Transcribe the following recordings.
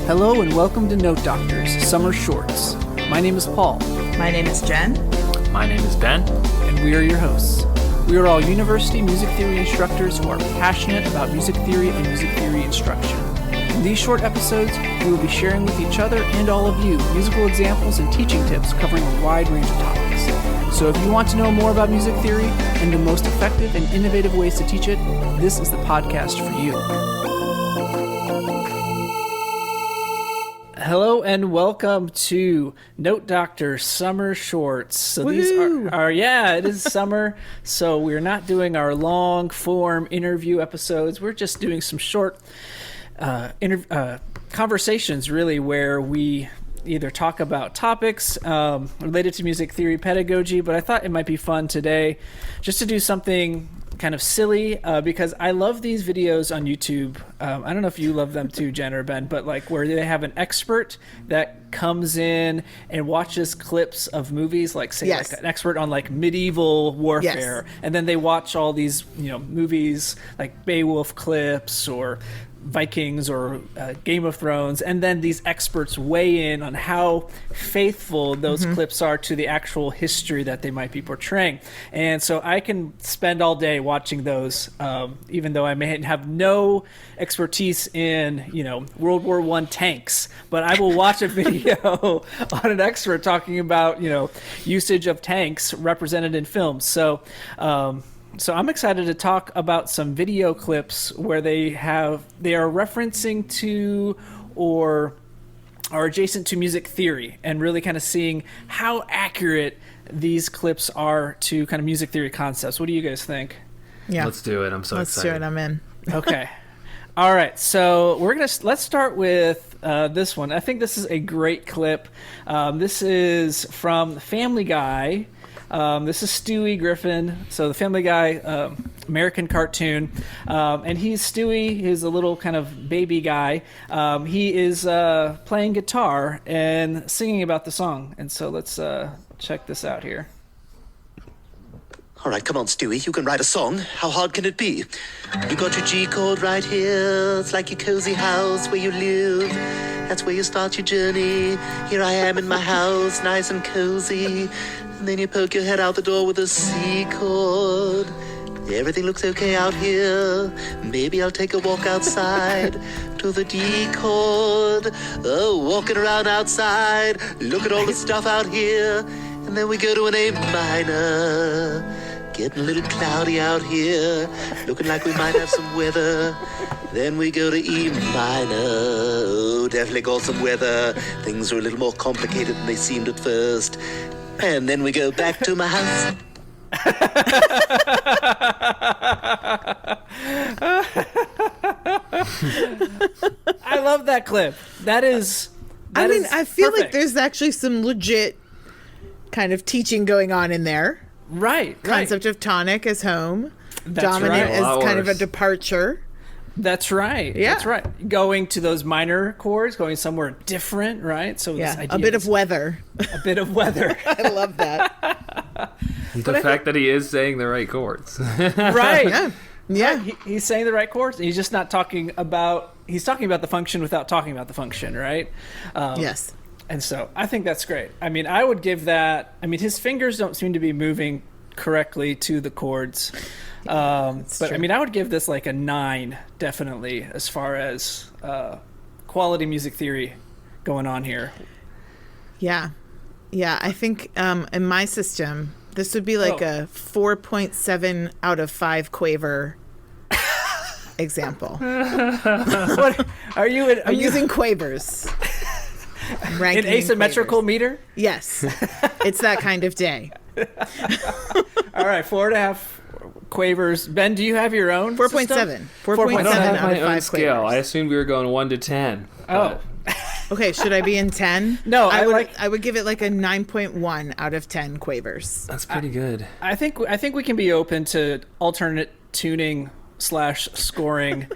Hello and welcome to Note Doctors Summer Shorts. My name is Paul. My name is Jen. My name is Ben. And we are your hosts. We are all university music theory instructors who are passionate about music theory and music theory instruction. In these short episodes, we will be sharing with each other and all of you musical examples and teaching tips covering a wide range of topics. So if you want to know more about music theory and the most effective and innovative ways to teach it, this is the podcast for you. Hello and welcome to Note Doctor Summer Shorts. So Woo-hoo! These are it is summer, so we're not doing our long form interview episodes. We're just doing some short conversations, really, where we either talk about topics related to music theory pedagogy, but I thought it might be fun today just to do something kind of silly because I love these videos on YouTube. I don't know if you love them too, Jen or Ben, but like where they have an expert that comes in and watches clips of movies, like say like an expert on like medieval warfare, and then they watch all these movies like Beowulf clips or Vikings or Game of Thrones, and then these experts weigh in on how faithful those clips are to the actual history that they might be portraying. And so I can spend all day watching those, even though I may have no expertise in World War I tanks, but I will watch a video on an expert talking about usage of tanks represented in films. So I'm excited to talk about some video clips where they are referencing to or are adjacent to music theory and really kind of seeing how accurate these clips are to kind of music theory concepts. What do you guys think? Yeah. Let's do it. I'm so excited. Let's do it. I'm in. Okay. All right. So let's start with this one. I think this is a great clip. This is from Family Guy. This is Stewie Griffin, so the Family Guy American cartoon, and Stewie. He's a little kind of baby guy. He is playing guitar and singing about the song, and so let's check this out here. All right, come on, Stewie. You can write a song. How hard can it be? You got your G chord right here. It's like your cozy house where you live. That's where you start your journey. Here I am in my house, nice and cozy. And then you poke your head out the door with a C chord. Everything looks okay out here. Maybe I'll take a walk outside to the D chord. Oh, walking around outside. Look at all the stuff out here. And then we go to an A minor. Getting a little cloudy out here. Looking like we might have some weather. Then we go to E minor. Oh, definitely got some weather. Things are a little more complicated than they seemed at first. And then we go back to my house. I love that clip. I feel perfect. like there's actually some legit kind of teaching going on in there. Right. Concept of tonic as home. That's dominant right. as kind of a departure. That's right. Yeah. That's right. Going to those minor chords, going somewhere different, right? So this idea a bit of weather. A bit of weather. I love that. The fact that he is saying the right chords. Right. Yeah. Right. He's saying the right chords. And he's just not talking about. He's talking about the function without talking about the function, right? Yes. And so I think that's great. I mean, I would give that. I mean, his fingers don't seem to be moving correctly to the chords. But true. I mean, I would give this like a 9, definitely, as far as quality music theory going on here. Yeah. I think in my system, this would be like a 4.7 out of 5 quaver example. What are you? I'm using quavers. An asymmetrical quavers. meter? Yes. It's that kind of day. All right, 4.5 quavers. Ben, do you have your own? 4.7. 4.7 I don't have out my of own 5 scale. quavers. I assumed we were going 1 to 10. Oh. Okay, should I be in 10? No, I would give it like a 9.1 out of 10 quavers. That's pretty good. I think we can be open to alternate tuning / scoring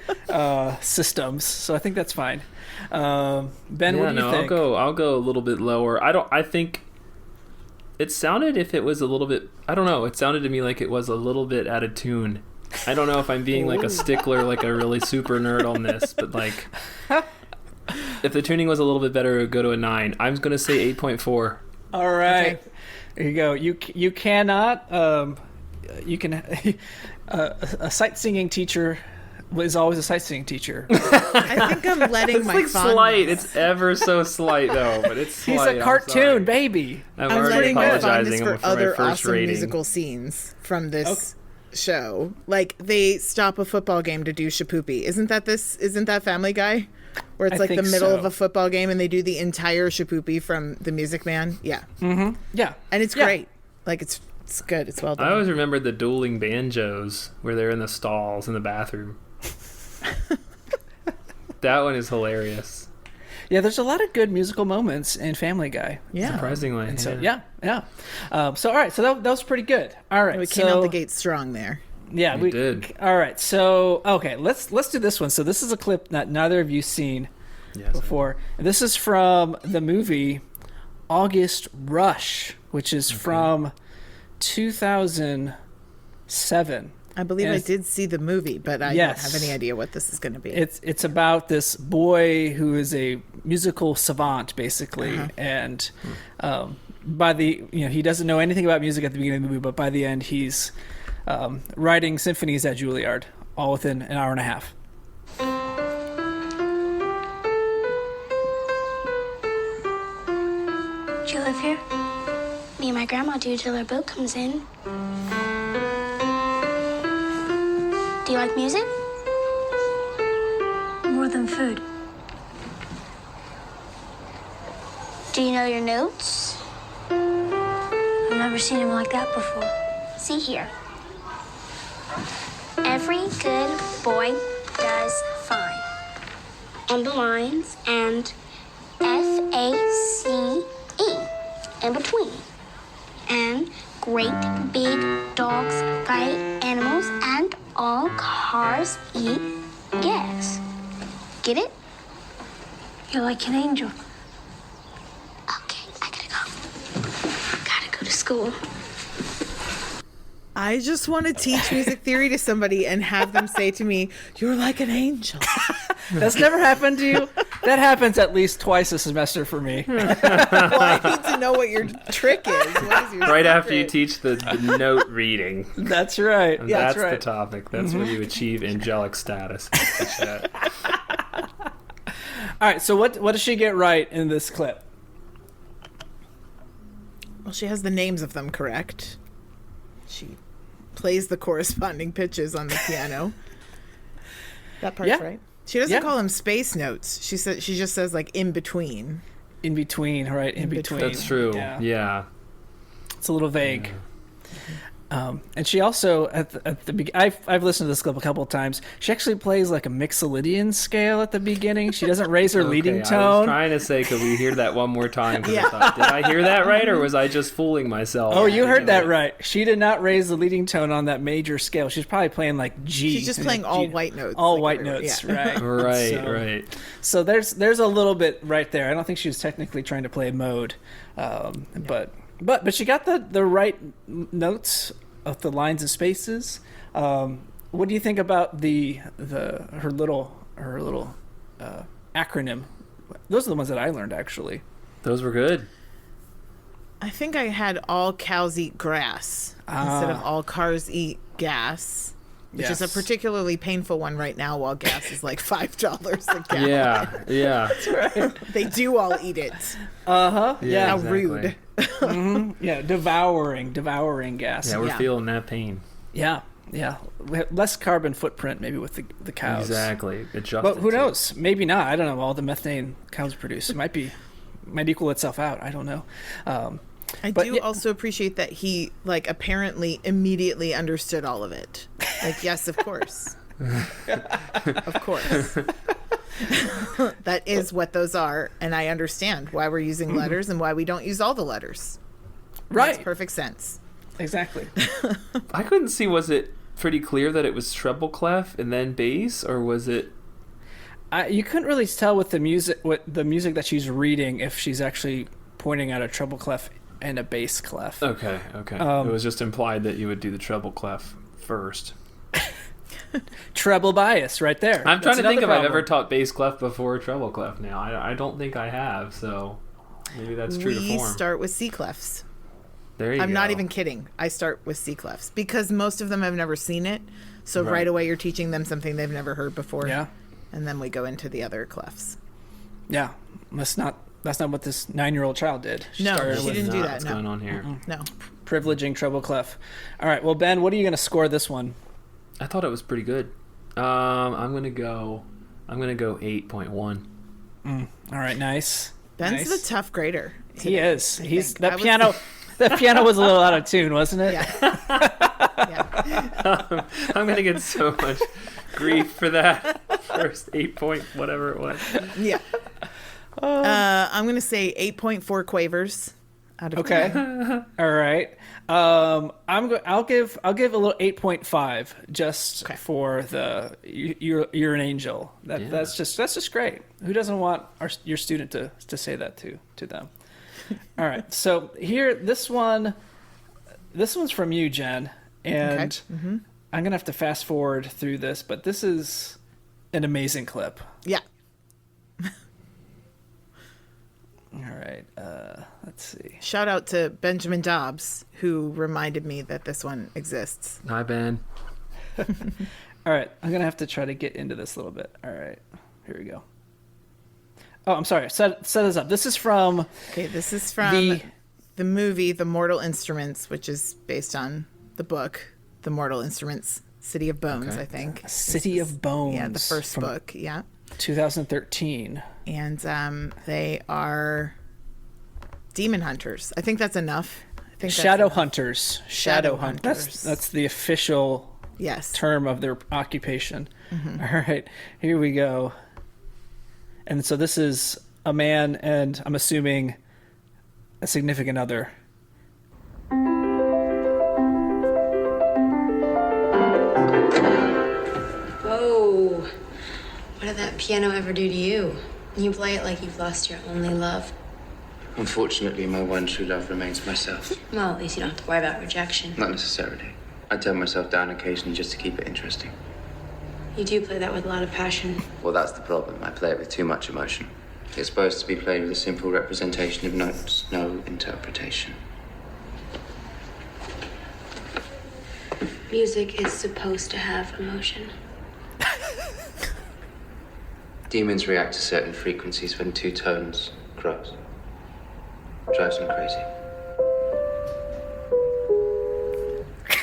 systems. So I think that's fine. Ben, what do you think? I'll go a little bit lower. I think it sounded if it was a little bit, I don't know, it sounded to me like it was a little bit out of tune. I don't know if I'm being like a stickler, like a really super nerd on this, but like if the tuning was a little bit better, it would go to a 9. I'm going to say 8.4. All right. Okay. There you go. You cannot. You can. A sight singing teacher is always a sightseeing teacher. I think I'm letting It's my like fondness. slight. It's ever so slight, though, but it's slight. He's a I'm cartoon sorry. baby. I'm I'm already letting my apologizing fondness for my other first awesome rating. musical scenes from this show. Like they stop a football game to do Shapoopy. Isn't that Family Guy? Where it's I like the think middle so. of a football game and they do the entire Shapoopy from The Music Man. Yeah. Yeah. And it's Yeah. great. Like it's good. It's well done. I always remembered the dueling banjos where they're in the stalls in the bathroom. That one is hilarious. Yeah, there's a lot of good musical moments in Family Guy. Yeah. Surprisingly. And so yeah. So all right, so that was pretty good. All right, We came out the gate strong there. Yeah, We did. All right, so okay, let's do this one. So this is a clip that neither of you seen Yes, before. And this is from the movie August Rush, which is from 2007. I believe I Yes. did see the movie, but I Yes. don't have any idea what this is going to be. It's about this boy who is a musical savant, basically, and by the he doesn't know anything about music at the beginning of the movie, but by the end he's writing symphonies at Juilliard, all within an hour and a half. Do you live here? Me and my grandma do till our boat comes in. Do you like music? More than food. Do you know your notes? I've never seen him like that before. See here. Every good boy does fine. On the lines and FACE in between. And great big dogs fight animals and all cars eat gas. Get it? You're like an angel. Okay, I gotta go. Gotta go to school. I just want to teach music theory to somebody and have them say to me, "You're like an angel." That's never happened to you? That happens at least twice a semester for me. Well, I need to know what your trick is. What is your Right after you secret? teach the note reading. That's right. And That's that's right. the topic. That's where you achieve angelic status. Teach that. All right, so what does she get right in this clip? Well, she has the names of them correct. She plays the corresponding pitches on the piano. That part's Yeah. right. She doesn't Yeah. call them space notes. She just says like in between. In between, right? In between. That's true. Yeah. Yeah. It's a little vague. And she also I've listened to this clip a couple of times. She actually plays like a Mixolydian scale at the beginning. She doesn't raise her leading I was tone. trying to say, could we hear that one more time? 'Cause Yeah. I thought, did I hear that right, or was I just fooling myself? Oh, you heard that right. She did not raise the leading tone on that major scale. She's probably playing like G. She's just playing all white notes. All like white everybody. notes, Yeah. right? Right, So- right. So there's a little bit right there. I don't think she was technically trying to play mode, but she got the right notes of the lines and spaces. What do you think about her little acronym? Those are the ones that I learned actually. Those were good. I think I had all cows eat grass instead of all cars eat gas, which is a Yes. particularly painful one right now while gas is like $5 a gallon. Yeah. They do all eat it. Yeah, Yeah, How exactly. rude. yeah, devouring gas. Yeah, we're Yeah. feeling that pain. Yeah. We have less carbon footprint maybe with the cows. Exactly. Adjusted But who to- knows? Maybe not. I don't know. All the methane cows produce, it might equal itself out. I don't know. I But do yeah- also appreciate that he like apparently immediately understood all of it. Like, yes, of course. Of course. That is what those are, and I understand why we're using letters and why we don't use all the letters. Right. Makes perfect sense. Exactly. I couldn't see, was it pretty clear that it was treble clef and then bass, or was it... You couldn't really tell with the music that she's reading if she's actually pointing out a treble clef and a bass clef. Okay. It was just implied that you would do the treble clef first. Treble bias right there. I'm trying That's to think if another I've ever problem. taught bass clef before treble clef now. I don't think I have, so maybe that's true to We form. start with C clefs. There you go. I'm not even kidding. I start with C clefs because most of them have never seen it. So Right. right away you're teaching them something they've never heard before. Yeah. And then we go into the other clefs. Yeah. That's not what this 9-year-old child did. No, started she with didn't do Not that. what's No. going on here. No. privileging treble clef. All right. Well, Ben, what are you going to score this one? I thought it was pretty good. I'm gonna go 8.1. All right. Nice. Ben's Nice. the tough grader. He is. He's think. that I was- piano. That piano was a little out of tune, wasn't it? Yeah. Yeah. I'm gonna get so much grief for that first 8 point whatever it was. Yeah. I'm going to say 8.4 quavers out of Okay. 10. All right. I'll give a little 8.5 just Okay. for you're an angel. Yeah. That's just great. Who doesn't want your student to say that to them? All right. So here, this one's from you, Jen, and I'm gonna have to fast forward through this, but this is an amazing clip. Yeah. All right. Let's see. Shout out to Benjamin Dobbs, who reminded me that this one exists. Hi, Ben. All right. I'm gonna have to try to get into this a little bit. All right. Here we go. Oh, I'm sorry. Set us up. This is from Okay, this is from The- the movie The Mortal Instruments, which is based on the book The Mortal Instruments, City of Bones, Okay. I think. City of Bones. Yeah, the first from book, yeah. 2013. And they are demon hunters. I think that's enough. I think that's Shadow enough. hunters. Shadow Hunt. hunters. That's the official Yes. term of their occupation. All right, here we go. And so this is a man, and I'm assuming a significant other. Whoa. What did that piano ever do to you? You play it like you've lost your only love. Unfortunately, my one true love remains myself. Well, at least you don't have to worry about rejection. Not necessarily. I turn myself down occasionally just to keep it interesting. You do play that with a lot of passion. Well, that's the problem. I play it with too much emotion. It's supposed to be played with a simple representation of notes, no interpretation. Music is supposed to have emotion. Demons react to certain frequencies when two tones cross. Drives them crazy.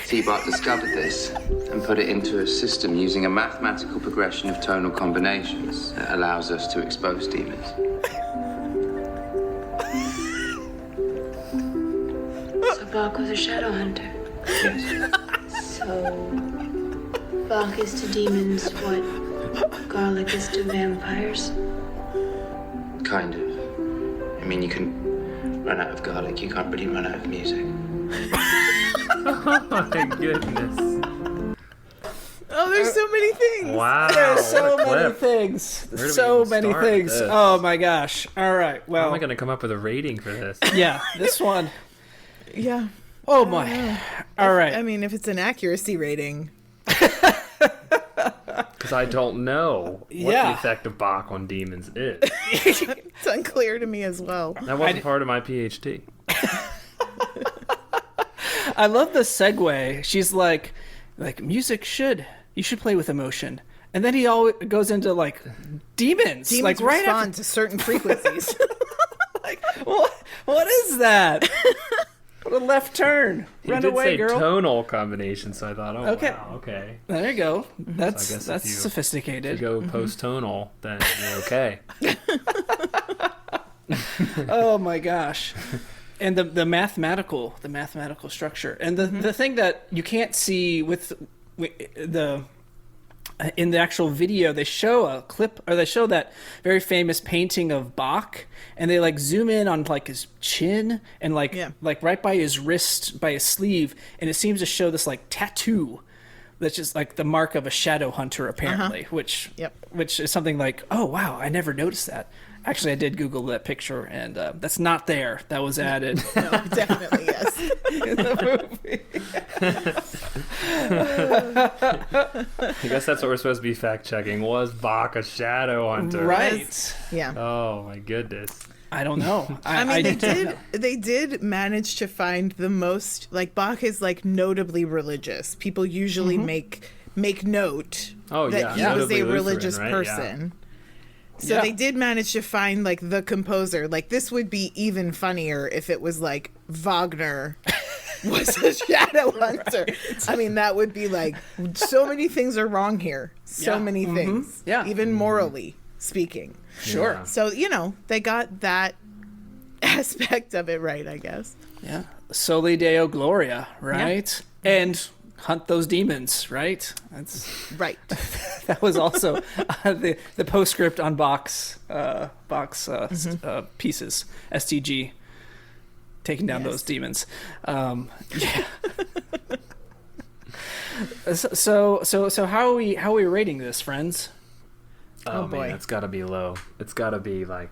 T-Bart discovered this and put it into a system using a mathematical progression of tonal combinations that allows us to expose demons. So Bach was a shadow hunter. Yes. So Bach is to demons what garlic is to vampires. Kind of. I mean, you can run out of garlic, you can't really run out of music. Oh my goodness. Oh, there's so many things. Wow. There's so what a many clip. things. Where do we So even many start things. with this? Oh my gosh. All right. How Well, am I going to come up with a rating for this? yeah, this one. Yeah. Oh my. All right. I mean, if it's an accuracy rating, Because I don't know what Yeah. the effect of Bach on demons is. it's unclear to me as well. That wasn't part of my PhD. I love the segue. She's like music you should play with emotion. And then he always goes into like demons. Demons like right respond after, to certain frequencies. like what is that? What a left turn. He Run did away, say girl. tonal combination, so I thought, oh, Okay. wow, okay. There you go. I That's guess that's if you sophisticated. go post-tonal, then you're okay. Oh my gosh. And the mathematical structure. And the thing that you can't see with the in the actual video, they show a clip, or they show that very famous painting of Bach, and they like zoom in on like his chin and like right by his wrist, by his sleeve, and it seems to show this like tattoo that's just like the mark of a shadow hunter apparently, which is something like, oh wow, I never noticed that. Actually, I did Google that picture, and that's not there. That was added. No, definitely yes. In the movie. I guess that's what we're supposed to be fact checking. Was Bach a shadow hunter? Right. Yeah. Oh my goodness. I don't know. I mean, they did manage to find the most, like, Bach is, like, notably religious. People usually make note that he was a religious person. Yeah. So they did manage to find, like, the composer. Like, this would be even funnier if it was, like, Wagner was a shadow hunter. Right. I mean, that would be, like, so many things are wrong here. So many things. Yeah. Even morally speaking. Sure. Yeah. So, you know, they got that aspect of it right, I guess. Yeah. Soli Deo Gloria, right? Yeah. And hunt those demons, right? That's right. That was also the postscript on Bach's pieces, STG, taking down those demons. Yeah. So how are we rating this, friends? Oh boy, man, it's got to be low. It's got to be like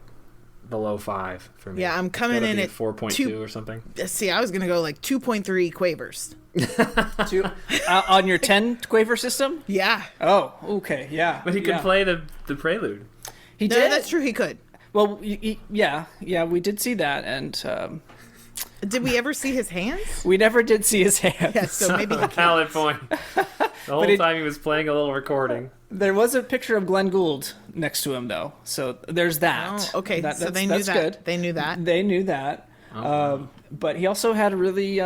below 5 for me. Yeah, I'm coming in at 4.2 or something. See, I was gonna go like 2.3 quavers. On your 10 quaver system? Yeah. Oh, okay, yeah. But he could play the prelude. He did. That's true. He could. Well, yeah, we did see that, and did we ever see his hands? we never did see his hands. Yeah, so maybe he can't. Valid point. The whole time he was playing a little recording. There was a picture of Glenn Gould next to him, though, so there's that. Oh, okay. So they knew that. Good. They knew that. They knew that. But he also had a really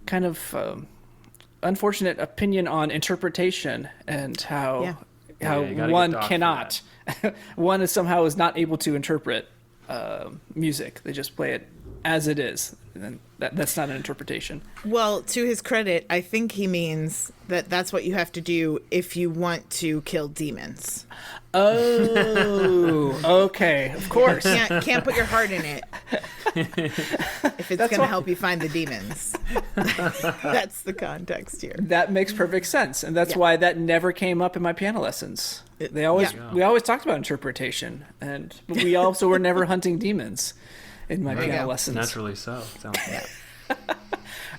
kind of unfortunate opinion on interpretation and how one cannot. One is somehow is not able to interpret music. They just play it as it is. And that's not an interpretation. Well, to his credit, I think he means that that's what you have to do if you want to kill demons. Oh, okay. Of course. Can't put your heart in it if it's going to help you find the demons. That's the context here. That makes perfect sense, and that's why that never came up in my piano lessons. We always talked about interpretation, and we also were never hunting demons in my piano lessons. Naturally so. Sounds like.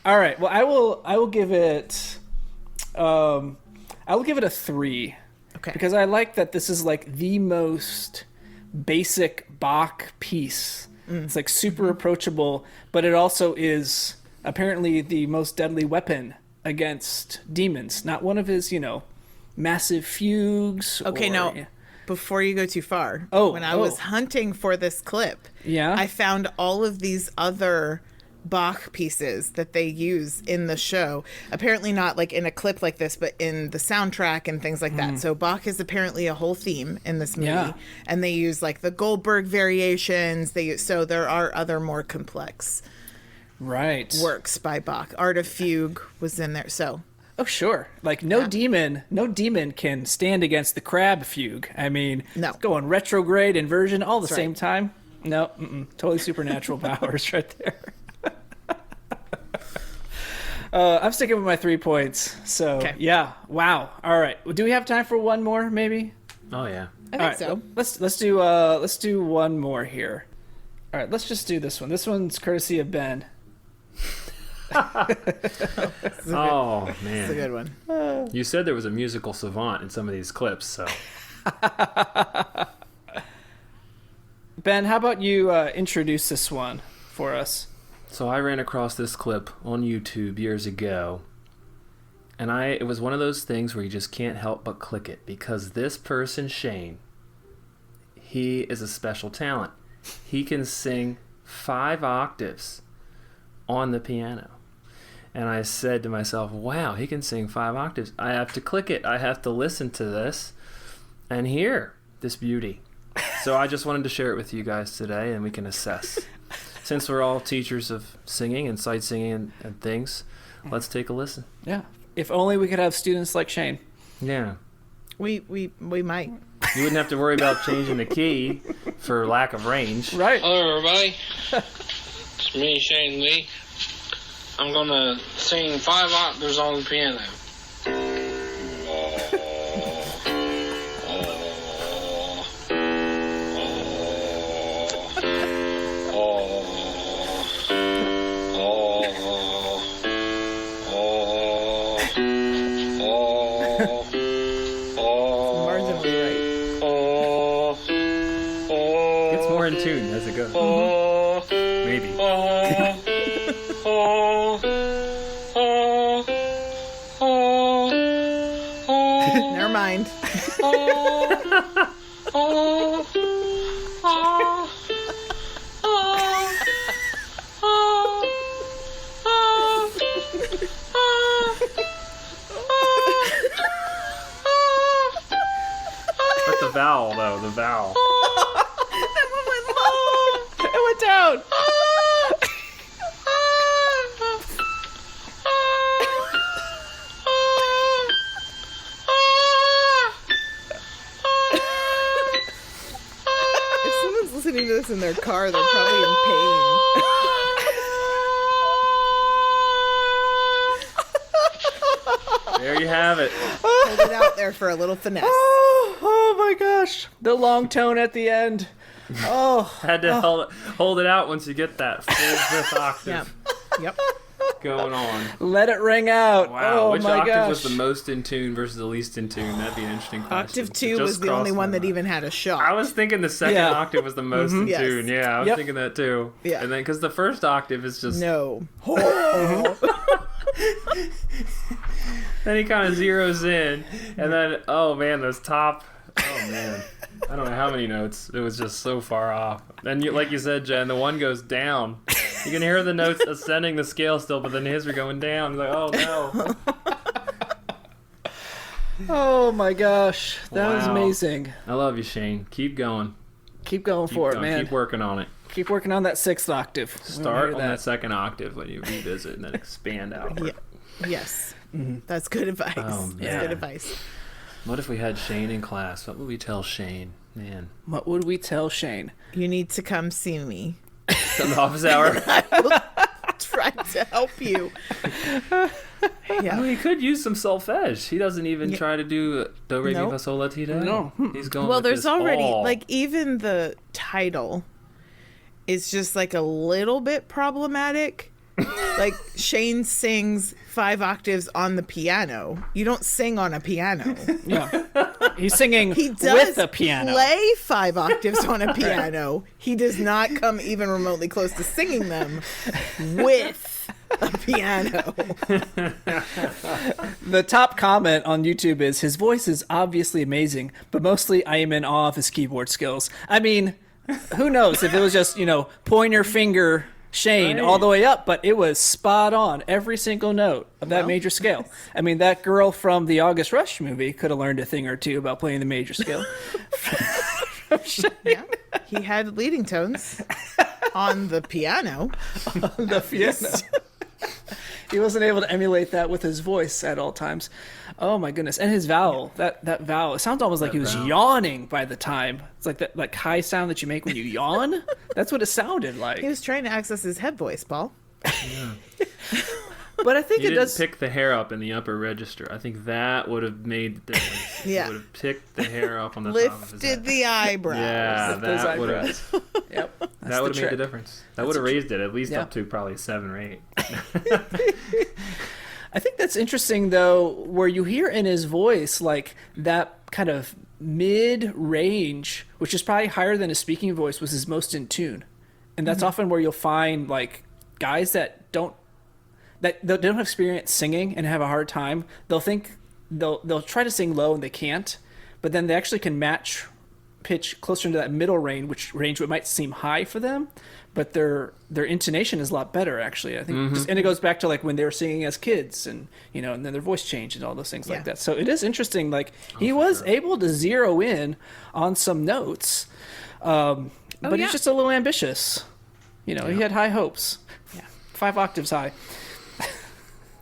All right. Well, I will give it a 3. Okay. Because I like that this is like the most basic Bach piece. It's like super approachable, but it also is apparently the most deadly weapon against demons. Not one of his, massive fugues. Okay, now, before you go too far, when I was hunting for this clip, I found all of these other Bach pieces that they use in the show. Apparently not like in a clip like this, but in the soundtrack and things like that. So Bach is apparently a whole theme in this movie, and they use like the Goldberg variations. So there are other more complex works by Bach. Art of Fugue was in there. So sure, like no demon can stand against the crab fugue. I mean, no. It's going retrograde, inversion, all the same time. No, totally supernatural powers right there. I'm sticking with my 3 points. So yeah, wow. All right. Do we have time for one more? Maybe. Oh yeah. I think so. Let's do one more here. All right. Let's just do this one. This one's courtesy of Ben. Oh man, it's a good one. You said there was a musical savant in some of these clips, so. Ben, how about you introduce this one for us? So I ran across this clip on YouTube years ago, and it was one of those things where you just can't help but click it, because this person, Shane, he is a special talent. He can sing 5 octaves on the piano. And I said to myself, wow, he can sing 5 octaves. I have to click it. I have to listen to this and hear this beauty. So I just wanted to share it with you guys today, and we can assess. Since we're all teachers of singing and sight singing and things, let's take a listen. Yeah. If only we could have students like Shane. Yeah. We might. You wouldn't have to worry about changing the key for lack of range. Right. Hello, everybody. It's me, Shane Lee. I'm going to sing 5 octaves on the piano. Marginally right. It's more in tune as it goes. Maybe. Never mind. But the vowel, though, the vowel. That one went low. It went down. If someone's listening to this in their car, they're probably in pain. There you have it. Hold it out there for a little finesse. Oh my gosh. The long tone at the end. Oh. Had to hold it out once you get that full fifth octave Yep. going on. Let it ring out. Wow, Oh which my octave gosh. was the most in tune versus the least in tune? That'd be an interesting question. Octave 2 Just was the only crossed one my that mind. even had a shot. I was thinking the second Yeah. octave was the most in Yes. tune. Yeah, I was Yep. thinking that too. Yeah. And then because the first octave is just No. then he kind of zeroes in, and then oh man, those top. Oh man, I don't know how many notes. It was just so far off. And you, like you said, Jen, the one goes down. You can hear the notes ascending the scale still, but then his are going down. Like, oh no. Oh my gosh. That was Wow. amazing. I love you, Shane. Keep going. Keep going Keep for going. it, man. Keep working on it. Keep working on that 6th octave. We wanna Start hear on that second octave when you revisit, and then expand out. Yeah. Yes. That's good advice. Oh, That's man. good advice. What if we had Shane in class? What would we tell Shane? Man. What would we tell Shane? You need to come see me. On the office hour? Try to help you. Yeah. Well, he could use some solfege. He doesn't even try to do do re mi Nope. fa sol la ti do. No. He's going. Well, with there's this already all. like even the title is just like a little bit problematic. Like Shane sings 5 octaves on the piano. You don't sing on a piano. Yeah. He's singing He does with the piano. play 5 octaves on a piano. He does not come even remotely close to singing them with a piano. The top comment on YouTube is, his voice is obviously amazing, but mostly I am in awe of his keyboard skills. I mean, who knows if it was just, pointer finger Shane Right. all the way up, but it was spot on every single note of that major scale. I mean, that girl from the August Rush movie could have learned a thing or two about playing the major scale. Yeah. He had leading tones on the piano. The piano. He wasn't able to emulate that with his voice at all times. Oh my goodness. And his vowel, that vowel, it sounds almost like he was yawning by the time. It's like that like high sound that you make when you yawn. That's what it sounded like. He was trying to access his head voice, Paul. But I think He it didn't does pick the hair up in the upper register. I think that would have made the difference. Yeah. He would have picked the hair up on the top of his Lifted head. the eyebrows. Yeah, those that would have. eyebrows. Yep. That's That would have made trick. the difference. That would have raised it at least Yeah. up to probably 7 or 8. I think that's interesting though, where you hear in his voice like that kind of mid range, which is probably higher than his speaking voice, was his most in tune. And that's often where you'll find like guys that don't have experience singing and have a hard time. They'll think they'll try to sing low and they can't, but then they actually can match pitch closer into that middle range, which might seem high for them, but their intonation is a lot better actually. I think, and it goes back to like when they were singing as kids, and and then their voice changed and all those things like that. So it is interesting. Like he was able to zero in on some notes, but he's just a little ambitious. He had high hopes. Yeah. 5 octaves high.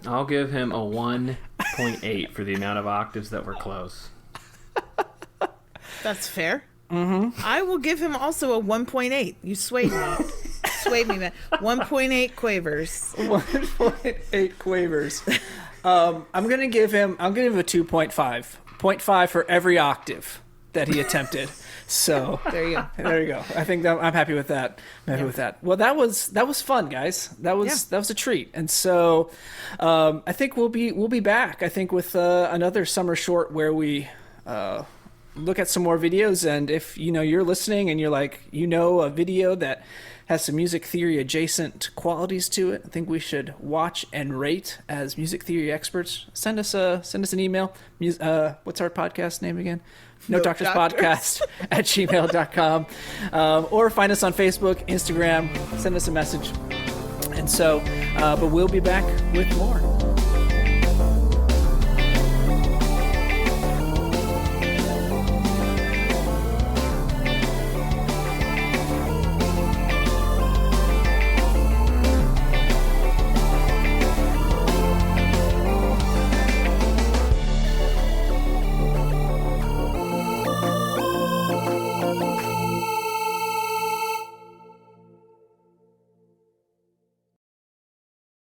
I'll give him a 1.8 for the amount of octaves that were close. That's fair. Mm-hmm. I will give him also a 1.8. You swayed me. Swayed me, man. 1.8 quavers. 1.8 quavers. I'm gonna give him a 2.5. 0.5 for every octave that he attempted. So There you go. there you go. I think that I'm happy with that. I'm happy with that. Well, that was fun, guys. That was a treat. And so I think we'll be back. I think with another summer short where we look at some more videos. And if you're listening and you're like a video that has some music theory adjacent qualities to it, I think we should watch and rate as music theory experts. Send us an email. What's our podcast name again? No Doctors Podcast at gmail.com. Or find us on Facebook, Instagram, send us a message. And so, but we'll be back with more.